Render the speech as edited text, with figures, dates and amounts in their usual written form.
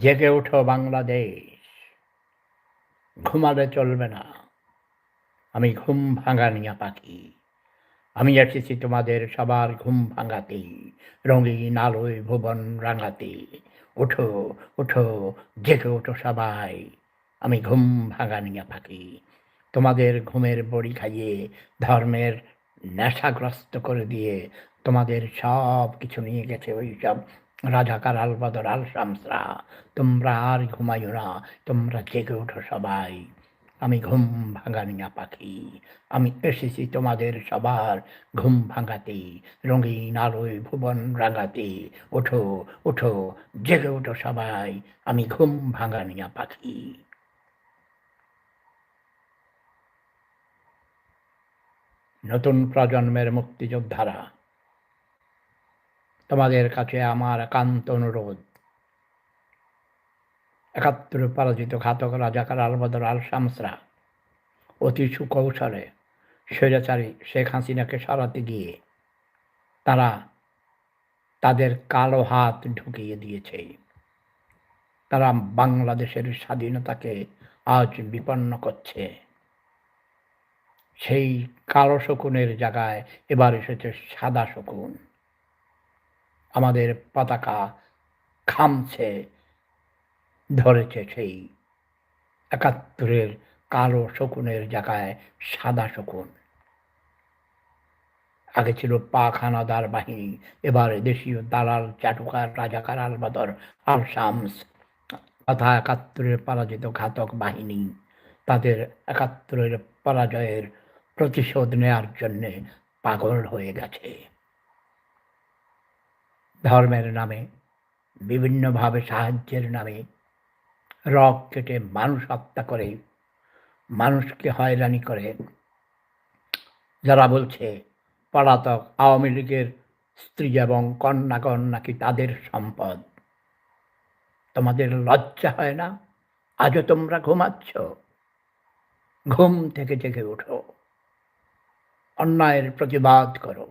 জেগে ওঠো বাংলাদেশ, ঘুমালে চলবে না। আমি ঘুম ভাঙানিয়া পাখি। আমি এসেছি তোমাদের সবার ঘুম ভাঙাতে, রঙিন আলোয় ভুবন রাঙাতে। ওঠো, ওঠো, জেগে ওঠো সবাই। আমি ঘুম ভাঙানিয়া পাখি। তোমাদের ঘুমের বড়ি খাইয়ে, ধর্মের নেশাগ্রস্ত করে দিয়ে তোমাদের সব কিছু নিয়ে গেছে ওইসব রাজাকার আলবদর আল শামসরা। তোমরা আর ঘুমাইও না, তোমরা জেগে ওঠো সবাই। আমি ঘুম ভাঙানিয়া পাখি। আমি এসেছি তোমাদের সবার ঘুম ভাঙাতে, রঙিন আলোয় ভুবন রাঙাতে। ওঠো, ওঠো, জেগে ওঠো সবাই। আমি ঘুম ভাঙানিয়া পাখি। নতুন প্রজন্মের মুক্তিযোদ্ধারা, তোমাদের কাছে আমার একান্ত অনুরোধ। ৭১ পরাজিত ঘাতক রাজাকার আলবদর আল শামসরা অতি সুকৌশলে স্বৈরাচারী শেখ হাসিনাকে সরাতে গিয়ে তারা তাদের কালো হাত ঢুকিয়ে দিয়েছে। তারা বাংলাদেশের স্বাধীনতাকে আজ বিপন্ন করছে। সেই কালো শকুনের জায়গায় এবার এসেছে সাদা শকুন। আমাদের পতাকা খামছে ধরেছে সেই ৭১-এর কালো শকুনের জায়গায় সাদা শকুন। আগে ছিল পাক হানাদার বাহিনী, এবার দেশীয় দালাল চাটুকার রাজাকার আলবদর আল শামস তথা ৭১-এর পরাজিত ঘাতক বাহিনী তাদের ৭১-এর পরাজয়ের প্রতিশোধ নেয়ার জন্যে পাগল হয়ে গেছে। ধর্মের নামে, বিভিন্নভাবে সাহায্যের নামে রগ কেটে মানুষ হত্যা করে, মানুষকে হয়রানি করে। যারা বলছে পলাতক আওয়ামী লীগের স্ত্রী এবং কন্যাগণ নাকি তাদের সম্পদ। তোমাদের লজ্জা হয় না? আজও তোমরা ঘুমাচ্ছ? ঘুম থেকে জেগে ওঠো, অন্যায়ের প্রতিবাদ করো।